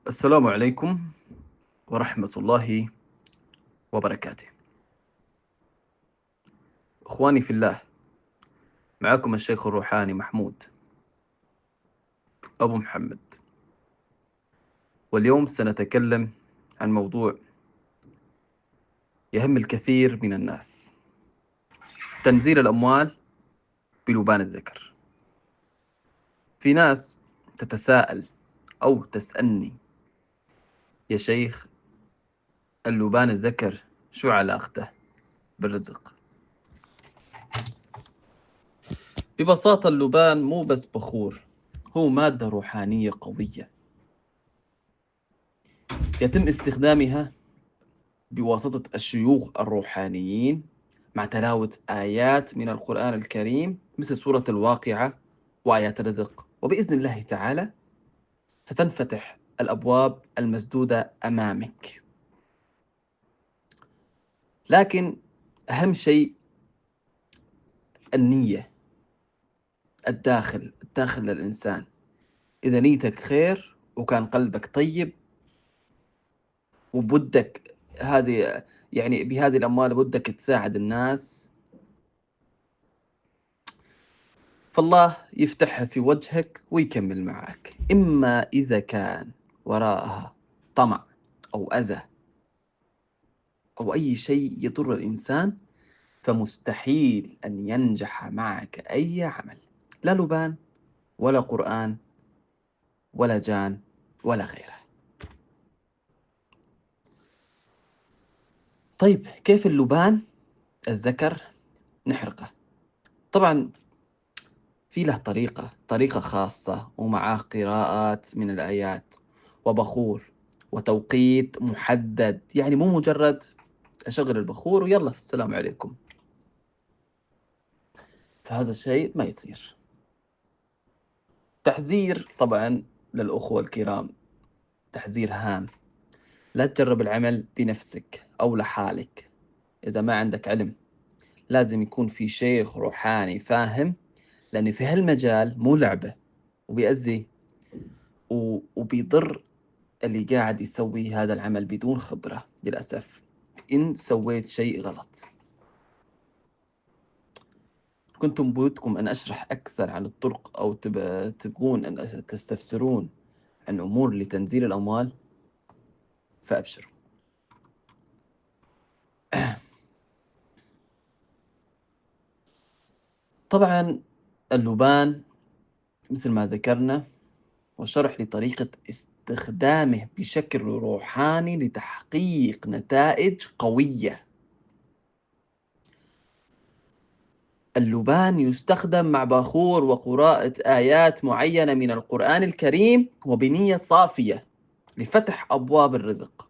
السلام عليكم ورحمة الله وبركاته. إخواني في الله، معكم الشيخ الروحاني محمود أبو محمد، واليوم سنتكلم عن موضوع يهم الكثير من الناس: تنزيل الأموال بلبان الذكر. في ناس تتساءل أو تسألني: يا شيخ، اللبان الذكر شو علاقته بالرزق؟ ببساطة اللبان مو بس بخور، هو مادة روحانية قوية يتم استخدامها بواسطة الشيوخ الروحانيين مع تلاوة آيات من القرآن الكريم مثل سورة الواقعة وآيات الرزق، وبإذن الله تعالى ستنفتح الأبواب المسدودة أمامك. لكن أهم شيء النية، الداخل للإنسان. إذا نيتك خير وكان قلبك طيب وبدك هذه، يعني بهذه الأموال بدك تساعد الناس، فالله يفتحها في وجهك ويكمل معك. إما إذا كان وراءها طمع أو أذى أو أي شيء يضر الإنسان، فمستحيل أن ينجح معك أي عمل، لا لبان ولا قرآن ولا جان ولا غيره. طيب، كيف اللبان الذكر نحرقه؟ طبعا في له طريقة خاصة ومعاه قراءات من الآيات وبخور وتوقيت محدد، يعني مو مجرد أشغل البخور ويلا السلام عليكم. فهذا الشيء ما يصير. تحذير طبعا للأخوة الكرام، تحذير هام: لا تجرب العمل بنفسك أو لحالك. إذا ما عندك علم لازم يكون في شيخ روحاني فاهم، لأن في هالمجال مو لعبة، وبيأذي وبيضر اللي قاعد يسوي هذا العمل بدون خبرة للأسف إن سويت شيء غلط. كنتم بودكم أن أشرح أكثر عن الطرق أو تبغون أن تستفسرون عن أمور لتنزيل الأموال، فأبشروا. طبعا اللبان مثل ما ذكرنا وشرح لطريقة استخدامه بشكل روحاني لتحقيق نتائج قوية. اللبان يستخدم مع باخور وقراءة آيات معينة من القرآن الكريم وبنية صافية لفتح أبواب الرزق،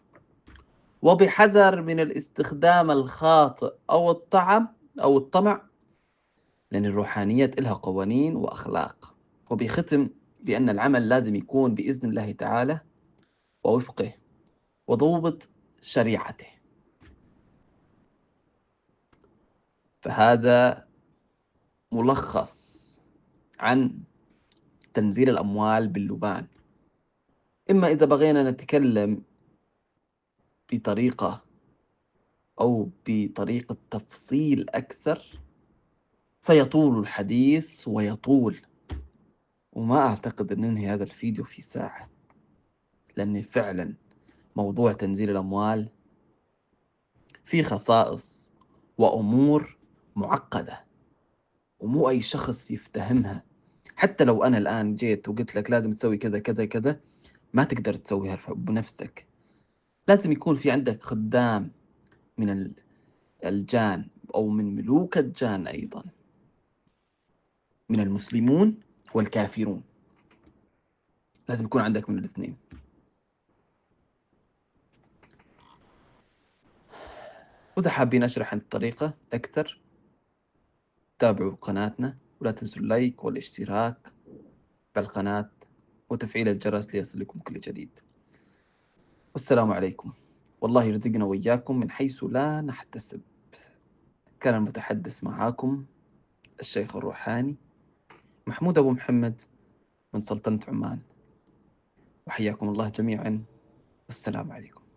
وبحذر من الاستخدام الخاطئ أو الطمع، لأن الروحانيات إلها قوانين وأخلاق. وبيختم بأن العمل لازم يكون بإذن الله تعالى ووفقه وضوبط شريعته. فهذا ملخص عن تنزيل الأموال باللبان. إما إذا بغينا نتكلم بطريقة أو بطريقة تفصيل أكثر فيطول الحديث ويطول، وما أعتقد أن ننهي هذا الفيديو في ساعة، لأن فعلا موضوع تنزيل الأموال فيه خصائص وأمور معقدة ومو أي شخص يفتهمها. حتى لو أنا الآن جيت وقلت لك لازم تسوي كذا كذا كذا، ما تقدر تسويها بنفسك. لازم يكون في عندك خدام من الجان أو من ملوك الجان، أيضا من المسلمون والكافرون، لازم يكون عندك من الاثنين. وإذا حابين أشرح عن الطريقة أكثر تابعوا قناتنا، ولا تنسوا اللايك والاشتراك بالقناة وتفعيل الجرس ليصلكم كل جديد. والسلام عليكم، والله يرزقنا وإياكم من حيث لا نحتسب. كان المتحدث معاكم الشيخ الروحاني محمود أبو محمد من سلطنة عمان، وحياكم الله جميعا، والسلام عليكم.